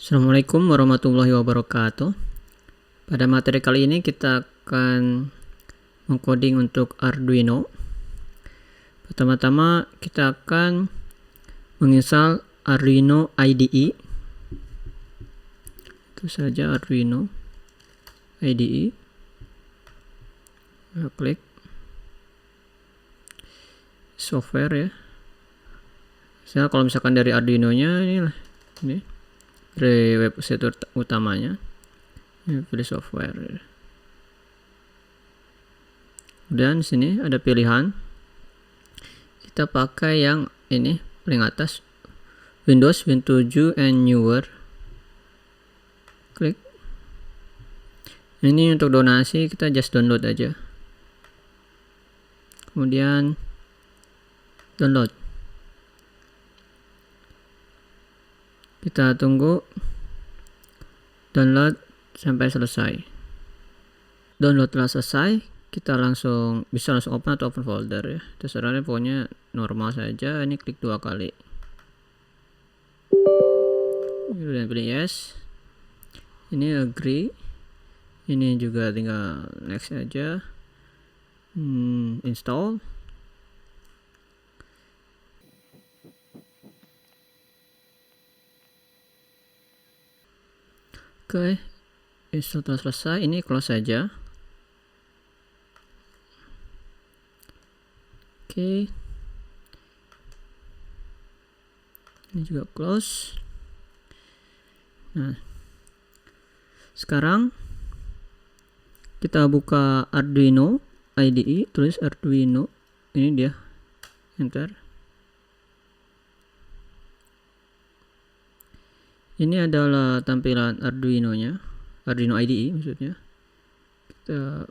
Assalamualaikum warahmatullahi wabarakatuh. Pada materi kali ini kita akan mengcoding untuk Arduino. Pertama-tama kita akan menginstal Arduino IDE. Itu saja Arduino IDE. Kita klik software ya. Misalnya kalau misalkan dari Arduino-nya ini dari website utamanya, ya, pilih software. Dan sini ada pilihan. Kita pakai yang ini paling atas, Windows Win 7 and newer. Klik. Ini untuk donasi kita just download aja. Kemudian download. Kita tunggu download sampai selesai. Download telah selesai, kita bisa langsung open atau open folder ya. Terserah, pokoknya normal saja. Ini klik 2 kali. Kemudian pilih yes. Ini agree. Ini juga tinggal next aja. Install. Oke, install telah selesai. Ini close saja. Oke, ini juga close. Nah, sekarang kita buka Arduino IDE, tulis Arduino. Ini dia, enter. Ini adalah tampilan Arduino-nya, Arduino IDE maksudnya. Kita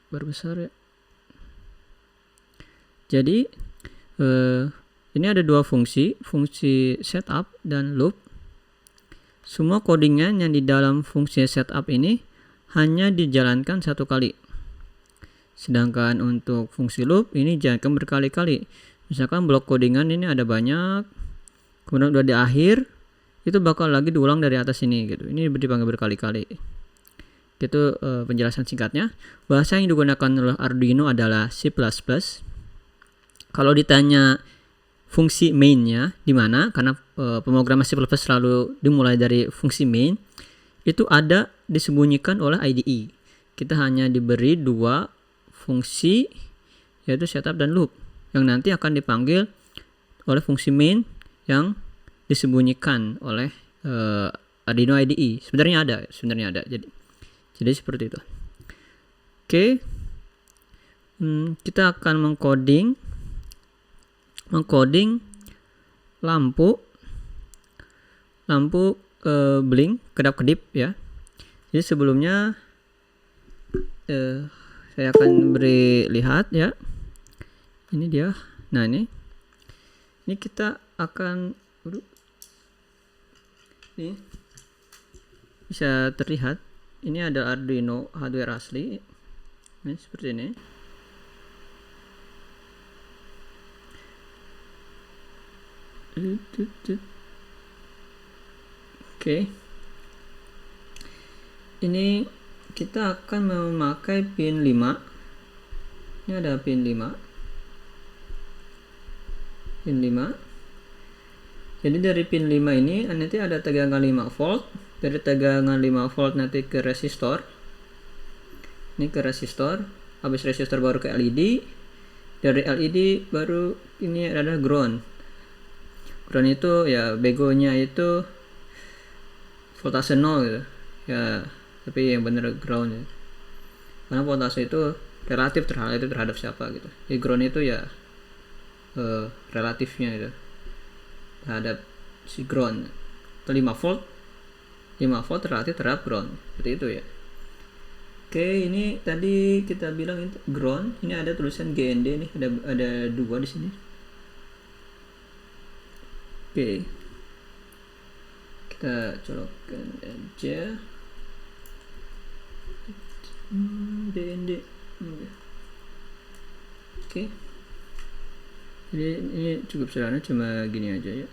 perbesar ya. Jadi ini ada dua fungsi setup dan loop. Semua codingan yang di dalam fungsi setup ini hanya dijalankan satu kali. Sedangkan untuk fungsi loop ini dijalankan berkali-kali. Misalkan blok codingan ini ada banyak, kemudian udah di akhir, itu bakal lagi diulang dari atas ini gitu. Ini dipanggil berkali-kali. Itu penjelasan singkatnya. Bahasa yang digunakan oleh Arduino adalah C++. Kalau ditanya fungsi mainnya di mana, karena pemrograman C++ selalu dimulai dari fungsi main, itu ada disembunyikan oleh IDE. Kita hanya diberi dua fungsi, yaitu setup dan loop, yang nanti akan dipanggil oleh fungsi main yang disembunyikan oleh Arduino IDE. Sebenarnya ada. Jadi seperti itu. Oke. Kita akan mengcoding lampu blink, kedap-kedip ya. Jadi sebelumnya saya akan beri lihat ya. Ini dia. Nah, ini kita akan ini bisa terlihat, ini ada Arduino hardware asli. Ini seperti ini. Oke. Ini kita akan memakai pin 5. Ini ada pin 5. Jadi dari pin 5 ini nanti ada tegangan 5 volt. Dari tegangan 5 volt nanti ke resistor. Ini ke resistor. Habis resistor baru ke LED. Dari LED baru ini ada ground. Ground itu ya begonya itu voltase 0 gitu. Ya, tapi yang benar ground ya. Karena voltase itu relatif terhadap siapa gitu. Jadi ground itu ya relatifnya gitu terhadap si ground. 5 volt relatif terhadap ground, seperti itu ya. Oke, ini tadi kita bilang itu ground. Ini ada tulisan GND nih, ada 2 di sini. Oke, kita colokkan aja GND. Oke. Jadi ini cukup sederhana, cuma gini aja ya.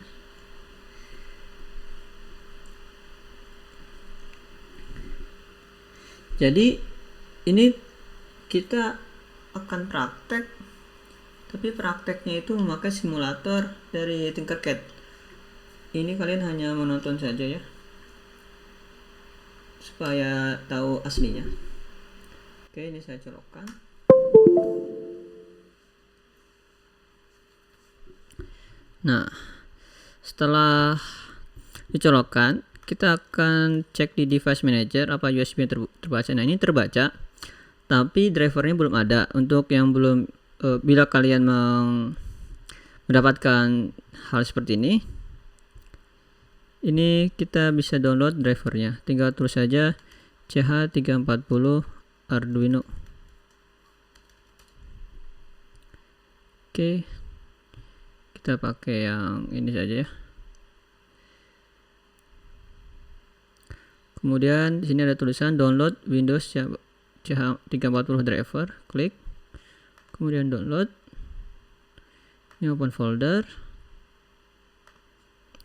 Jadi ini kita akan praktek, tapi prakteknya itu memakai simulator dari Tinkercad. Ini kalian hanya menonton saja ya, supaya tahu aslinya. Oke, ini saya colokkan. Nah, setelah dicolokkan, kita akan cek di device manager apa USB terbaca. Nah, ini terbaca, tapi drivernya belum ada. Untuk yang belum, bila kalian mendapatkan hal seperti ini kita bisa download drivernya. Tinggal tulis saja CH340 Arduino. Oke, kita pakai yang ini saja ya. Kemudian di sini ada tulisan download Windows CH340 driver. Klik, kemudian download. Ini open folder,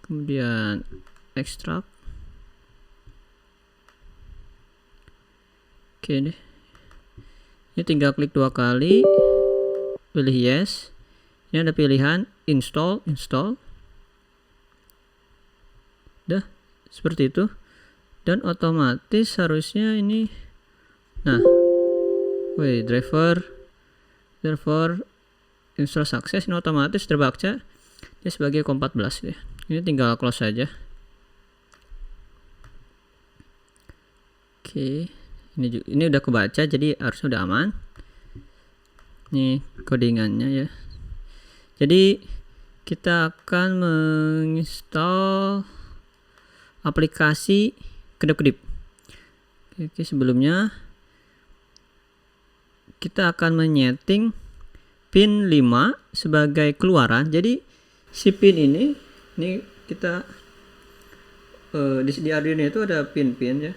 kemudian extract. Oke deh, ini tinggal klik 2 kali, pilih yes. Ini ada pilihan install. Dah seperti itu, dan otomatis harusnya ini, nah, driver install sukses. Ini otomatis terbaca dia sebagai COM14 deh. Ini tinggal close saja. Oke, ini udah kebaca, jadi harusnya udah aman. Ini codingannya ya. Jadi kita akan menginstal aplikasi kedap-kedip. Oke, sebelumnya kita akan menyeting pin 5 sebagai keluaran. Jadi si pin ini kita di Arduino itu ada pin-pin ya.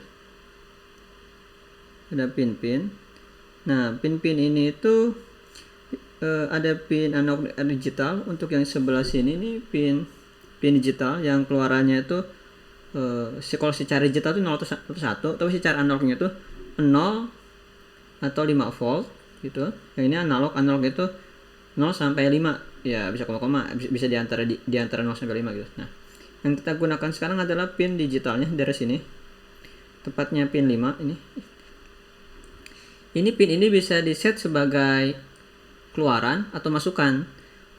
Ada pin-pin. Nah, pin-pin ini itu ada pin analog digital. Untuk yang sebelah sini nih pin digital yang keluarannya itu kalau secara digital itu 0 atau 1, tapi secara analognya itu 0 atau 5 volt gitu. Yang ini analog itu 0 sampai 5 ya, bisa koma-koma, bisa di antara 0 sampai 5 gitu. Nah, yang kita gunakan sekarang adalah pin digitalnya dari sini, tepatnya pin 5 ini. Pin ini bisa di set sebagai keluaran atau masukan.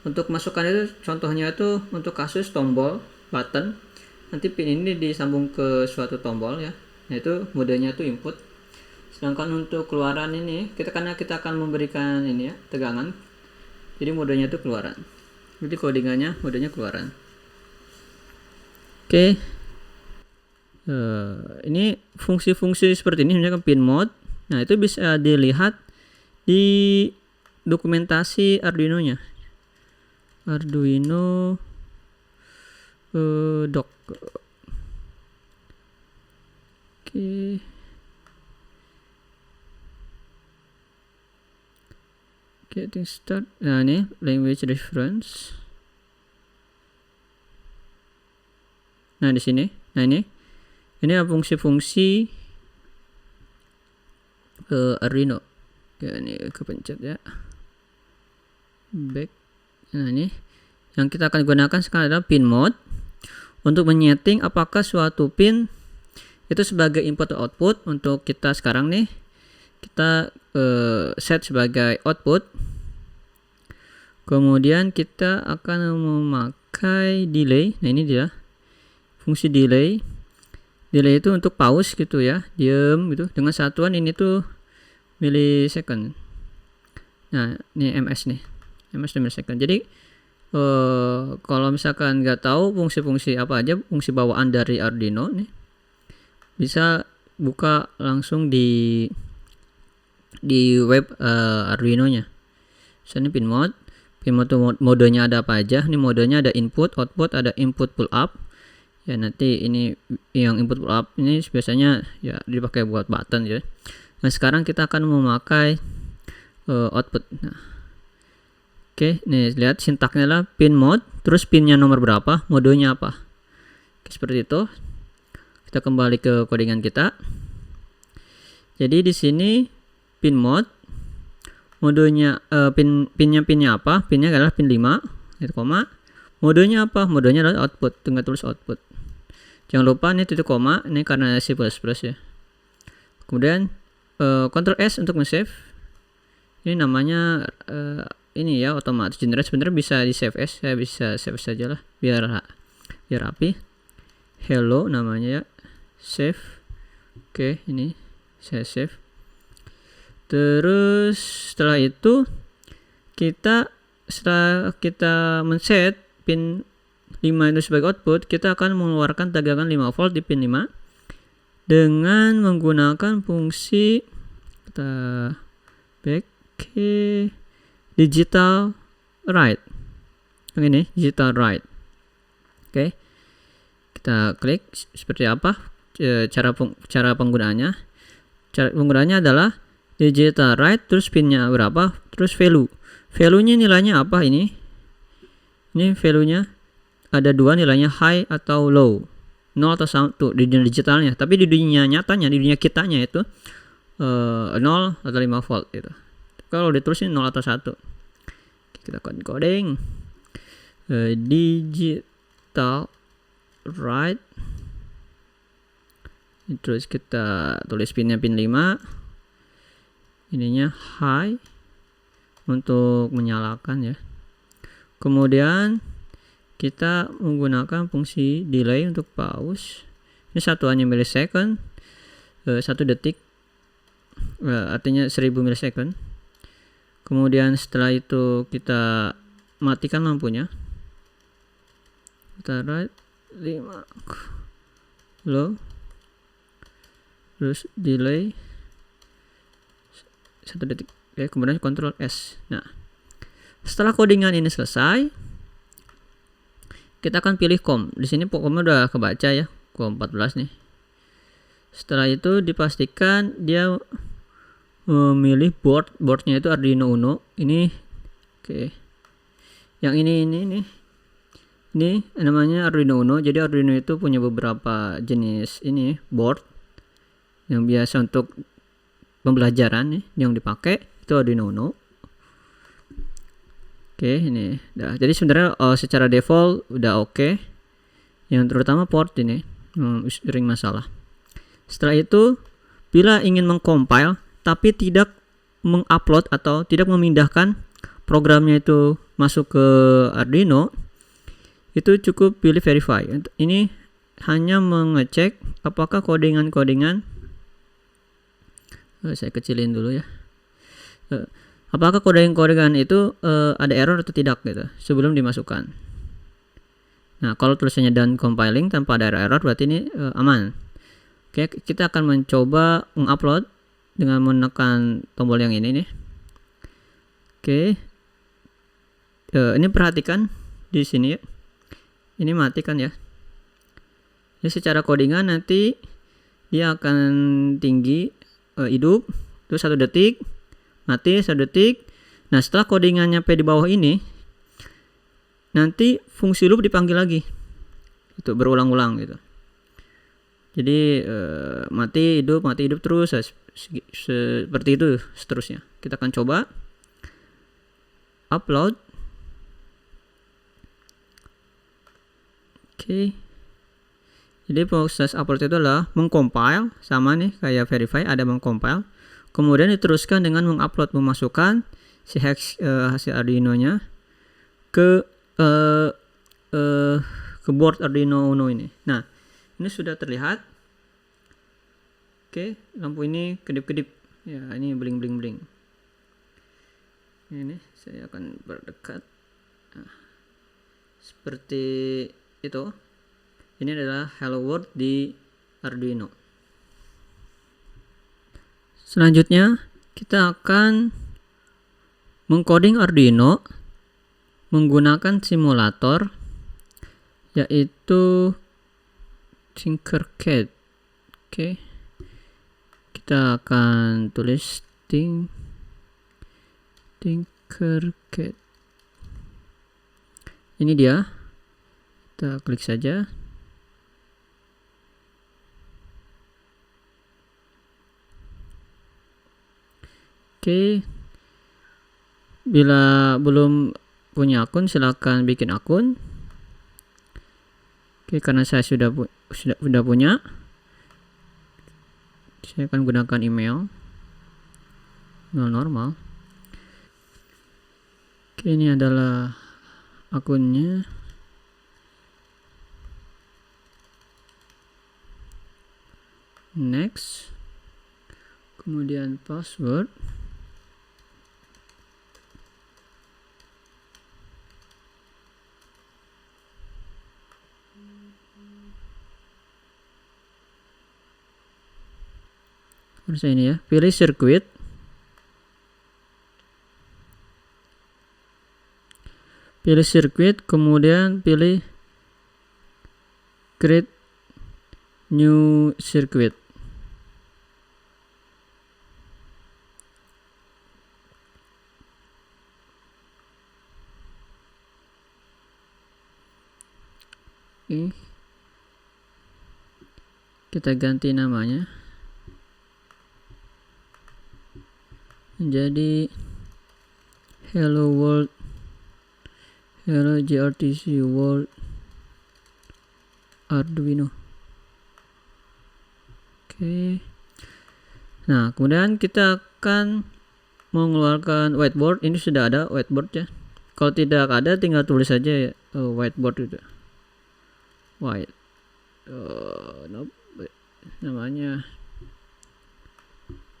Untuk masukan itu contohnya itu untuk kasus tombol button, nanti pin ini disambung ke suatu tombol ya, yaitu modenya itu input. Sedangkan untuk keluaran ini karena kita akan memberikan ini ya, tegangan, jadi modenya itu keluaran. Jadi codingannya modenya keluaran. Oke, ini fungsi-fungsi seperti ini misalkan pin mode. Nah, itu bisa dilihat di dokumentasi Arduino-nya. Arduino doc. Oke. Getting start. Nah, ini language reference. Nah, di sini. Nah, ini fungsi-fungsi Arduino. Oke, ini kepencet ya. Back. Nah, ini yang kita akan gunakan sekarang adalah pin mode untuk menyeting apakah suatu pin itu sebagai input atau output. Untuk kita sekarang nih kita set sebagai output. Kemudian kita akan memakai delay. Nah, ini dia fungsi delay. Delay itu untuk pause gitu ya, diam gitu, dengan satuan ini tuh millisecond. Nah, ini ms millisecond. Jadi kalau misalkan nggak tahu fungsi-fungsi apa aja, fungsi bawaan dari Arduino nih, bisa buka langsung di web Arduino-nya. Misalnya pin mode modenya ada apa aja? Ini modenya ada input, output, ada input pull up. Ya, nanti ini yang input pull up ini biasanya ya dipakai buat button ya. Nah, sekarang kita akan memakai output. Nah, oke, nih lihat sintaknya lah pin mode, terus pinnya nomor berapa, modenya apa. Oke, seperti itu. Kita kembali ke codingan kita. Jadi di sini pin mode, modenya pinnya apa? Pinnya adalah pin 5, titik koma. Modenya apa? Modenya adalah output, tinggal tulis output. Jangan lupa ini titik koma, ini karena C++ ya. Kemudian Ctrl S untuk nge-save. Ini namanya ini ya, otomatis generate. Sebenarnya bisa di save as, saya bisa save saja lah biar rapi. Hello namanya ya, save. Oke, ini saya save. Terus setelah itu setelah kita men-set pin 5 itu sebagai output, kita akan mengeluarkan tegangan 5 volt di pin 5 dengan menggunakan fungsi kita back ke digital write. Yang ini digital write. Oke. Kita klik seperti apa cara penggunaannya. Cara penggunaannya adalah digital write, terus pinnya berapa, terus value. Value-nya nilainya apa ini? Ini value-nya ada dua, nilainya high atau low. 0 atau 1 di dunia digitalnya, tapi di dunia nyatanya, di dunia kitanya itu 0 atau 5 volt gitu. Kalau ditulisin 0 atau 1. Kita coding digital write, terus kita tulis pinnya pin 5, ininya high untuk menyalakan ya. Kemudian kita menggunakan fungsi delay untuk pause. Ini satuannya millisecond, 1 detik, artinya 1000 millisecond. Kemudian setelah itu kita matikan lampunya. Kita write 5 low, terus delay 1 detik. Oke, kemudian Ctrl S. Nah, setelah codingan ini selesai, kita akan pilih COM. Di sini COM udah kebaca ya, COM 14 nih. Setelah itu dipastikan dia memilih boardnya itu Arduino Uno. Ini oke. Yang ini namanya Arduino Uno. Jadi Arduino itu punya beberapa jenis ini board yang biasa untuk pembelajaran nih yang dipakai itu Arduino Uno. Oke, ini dah. Jadi sebenarnya secara default udah oke. Yang terutama port ini sering masalah. Setelah itu, bila ingin mengcompile tapi tidak mengupload atau tidak memindahkan programnya itu masuk ke Arduino, itu cukup pilih verify. Ini hanya mengecek apakah codingan-codingan, saya kecilin dulu ya. Apakah codingan itu ada error atau tidak gitu sebelum dimasukkan. Nah, kalau tulisannya done compiling tanpa ada error berarti ini aman. Oke, kita akan mencoba mengupload dengan menekan tombol yang ini nih. Oke. Ini perhatikan di sini ya. Ini matikan ya. Ini secara codingan nanti dia akan tinggi, hidup, terus 1 detik, mati 1 detik. Nah, setelah codingan nyampe di bawah ini, nanti fungsi loop dipanggil lagi. Itu berulang-ulang gitu. Jadi mati hidup terus seperti itu seterusnya. Kita akan coba upload. Oke. Jadi proses upload itu adalah mengcompile, sama nih kayak verify, ada mengcompile. Kemudian diteruskan dengan mengupload, memasukkan si hex hasil Arduino-nya ke board Arduino Uno ini. Nah, ini sudah terlihat. Oke, lampu ini kedip-kedip. Ya, ini bling-bling-bling. Ini saya akan berdekat. Nah, seperti itu. Ini adalah Hello World di Arduino. Selanjutnya, kita akan mengcoding Arduino menggunakan simulator, yaitu Tinkercad. Oke. Kita akan tulis Tinkercad. Ini dia. Kita klik saja. Oke, bila belum punya akun silahkan bikin akun. Oke, karena saya sudah punya, saya akan gunakan email normal. Oke, ini adalah akunnya. Next, kemudian password. Harusnya ini ya, pilih circuit. Pilih circuit, kemudian pilih create new circuit. Oke. Kita ganti namanya menjadi hello world, hello GRTC world Arduino. Oke. Nah, kemudian kita akan mengeluarkan whiteboard. Ini sudah ada whiteboard ya. Kalau tidak ada, tinggal tulis saja ya, whiteboard itu. White. Nope. Namanya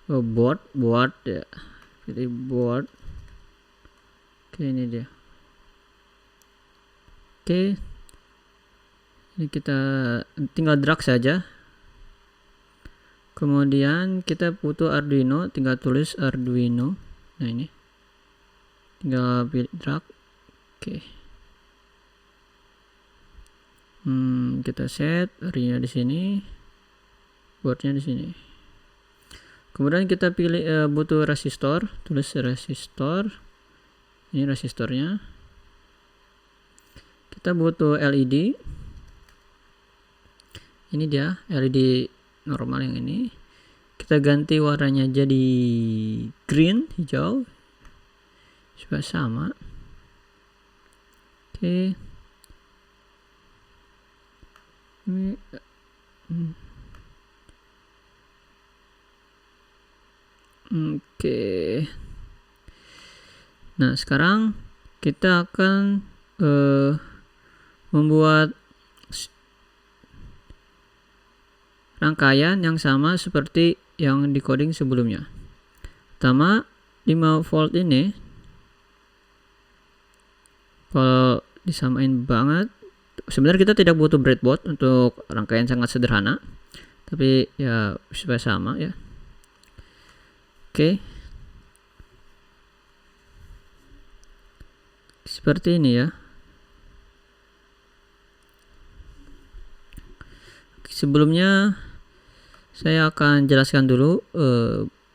board ya. Pilih board. Oke, ini dia. Oke. Ini kita tinggal drag saja. Kemudian kita butuh Arduino, tinggal tulis Arduino. Nah, ini. Tinggal pilih drag. Oke. Kita set Arduino di sini, boardnya di sini. Kemudian kita pilih butuh resistor, tulis resistor. Ini resistornya. Kita butuh LED. Ini dia LED normal yang ini. Kita ganti warnanya jadi green, hijau, supaya sama. Oke. Oke. Nah, sekarang kita akan membuat rangkaian yang sama seperti yang di coding sebelumnya. Pertama, 5 volt ini kalau disamain banget, sebenarnya kita tidak butuh breadboard untuk rangkaian sangat sederhana, tapi ya supaya sama ya. Oke. Seperti ini ya. Sebelumnya saya akan jelaskan dulu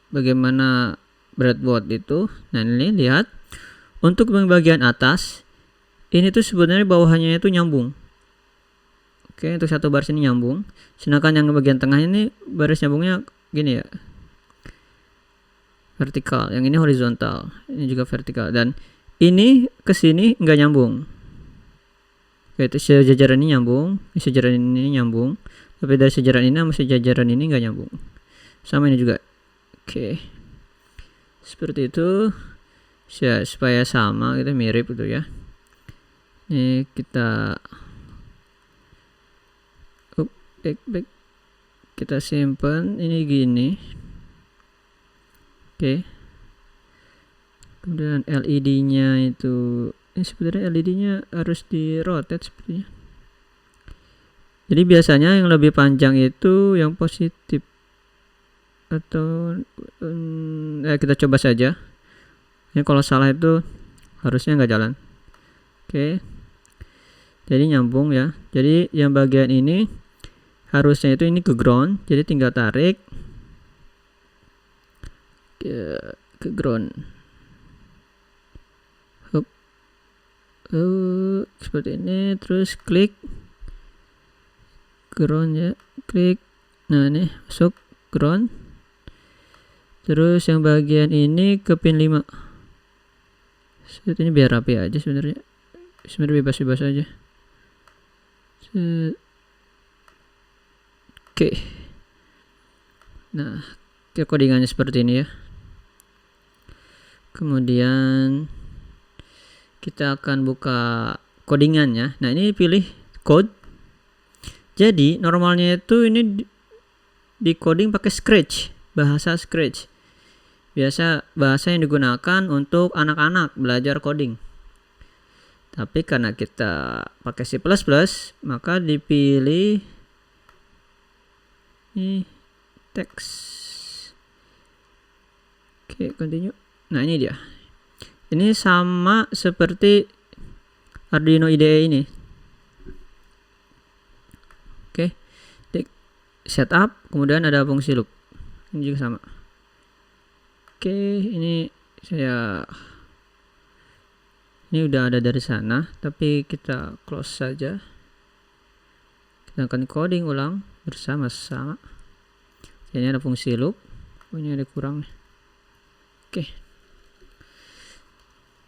bagaimana breadboard itu. Nah, ini lihat. Untuk bagian atas ini tuh sebenarnya bawahannya itu nyambung. Oke, untuk satu baris ini nyambung. Sedangkan yang bagian tengah ini baris nyambungnya gini ya, vertikal. Yang ini horizontal. Ini juga vertikal. Dan ini ke sini nggak nyambung. Oke, itu sejajaran ini nyambung, sejajaran ini nyambung. Tapi dari sejajaran ini sama sejajaran ini nggak nyambung. Sama ini juga. Oke. Seperti itu. Supaya sama, kita mirip gitu ya. Ini kita back. Kita simpan ini gini. Oke. Kemudian LED-nya itu, ini sebenarnya LED-nya harus di rotate sepertinya. Jadi biasanya yang lebih panjang itu yang positif, atau kita coba saja. Ini kalau salah itu harusnya nggak jalan. Oke. Jadi nyambung ya. Jadi yang bagian ini harusnya itu ini ke ground. Jadi tinggal tarik ke ground. Seperti ini. Terus klik ground ya. Klik. Nah, ini masuk ground. Terus yang bagian ini ke pin 5. Set, ini biar rapi aja sebenarnya. Sebenarnya bebas-bebas aja. Set. Oke. Nah, codingannya seperti ini ya. Kemudian kita akan buka codingannya. Nah, ini pilih code. Jadi normalnya itu ini di coding pakai Scratch, bahasa Scratch. Biasa bahasa yang digunakan untuk anak-anak belajar coding. Tapi karena kita pakai C++, maka dipilih ini teks. Oke, continue. Nah, ini dia. Ini sama seperti Arduino IDE ini. Oke. Setup, kemudian ada fungsi loop. Ini juga sama. Oke, ini udah ada dari sana, tapi kita close saja. Kita akan coding ulang bersama-sama. Ini ada fungsi loop. Ini ada kurang. Oke.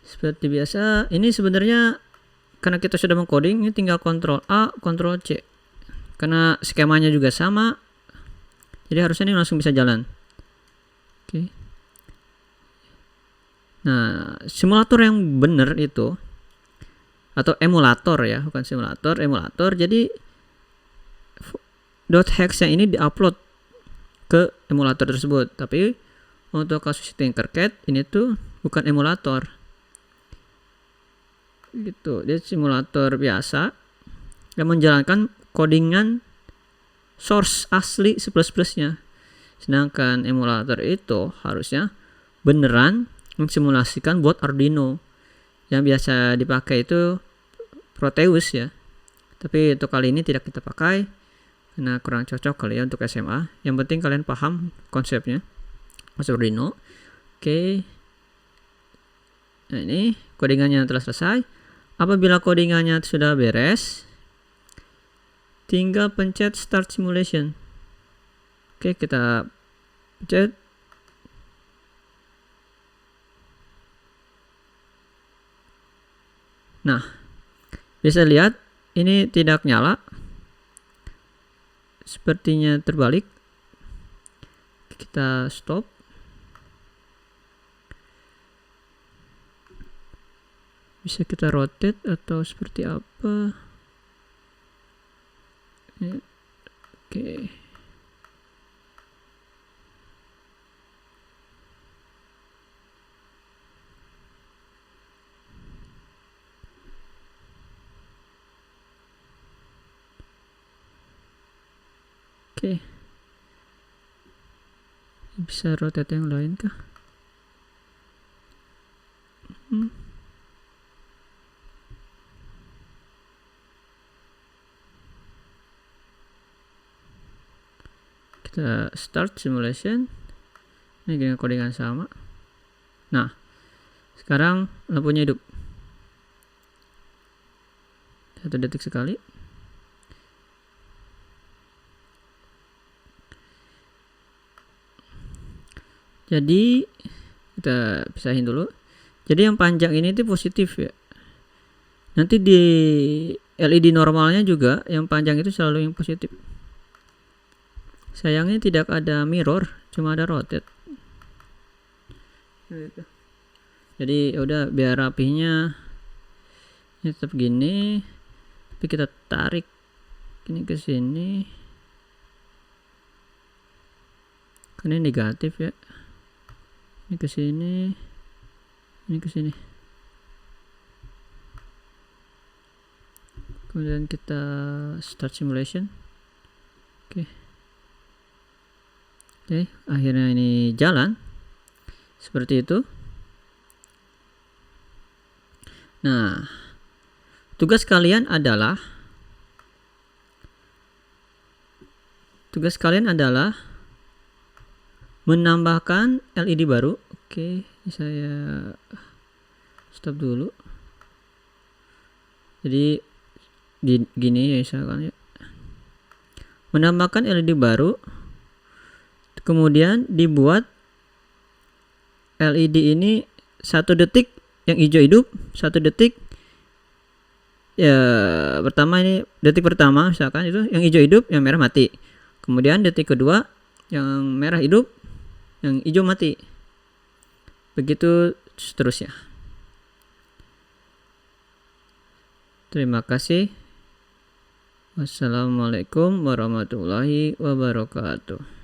Seperti biasa, ini sebenarnya karena kita sudah mengcoding, ini tinggal Ctrl A, Ctrl C. Karena skemanya juga sama, jadi harusnya ini langsung bisa jalan. Oke. Nah, simulator yang benar itu, atau emulator ya, bukan simulator, emulator. Jadi .hex yang ini diupload ke emulator tersebut. Tapi untuk kasus Tinkercad ini tuh bukan emulator. Gitu, dia simulator biasa yang menjalankan codingan source asli C++ nya. Sedangkan emulator itu harusnya beneran mensimulasikan buat Arduino. Yang biasa dipakai itu Proteus ya. Tapi untuk kali ini tidak kita pakai karena kurang cocok kali ya untuk SMA. Yang penting kalian paham konsepnya. Masuk Arduino. Oke. Nah, ini codingannya telah selesai. Apabila codingannya sudah beres, tinggal pencet Start Simulation. Oke, kita pencet. Nah, bisa lihat ini tidak nyala. Sepertinya terbalik. Kita stop. Bisa kita rotate atau seperti apa? Oke. Oke. Bisa rotate yang lain kah? Kita start simulation. Ini dengan codingan sama. Nah, sekarang lampunya hidup. 1 detik sekali. Jadi kita pisahin dulu. Jadi yang panjang ini tuh positif ya. Nanti di LED normalnya juga yang panjang itu selalu yang positif. Sayangnya tidak ada mirror, cuma ada rotate. Jadi udah biar rapihnya ini tetap gini, tapi kita tarik ini ke sini. Karena ini negatif ya. Ini ke sini, ini ke sini. Kemudian kita start simulation. Oke. Oke, akhirnya ini jalan seperti itu. Nah, tugas kalian adalah menambahkan LED baru. Oke, saya stop dulu. Jadi gini ya misalkan ya. Menambahkan LED baru. Kemudian dibuat LED ini 1 detik yang hijau hidup, 1 detik ya detik pertama misalkan itu yang hijau hidup, yang merah mati. Kemudian detik kedua yang merah hidup, yang hijau mati. Begitu seterusnya. Terima kasih. Wassalamualaikum warahmatullahi wabarakatuh.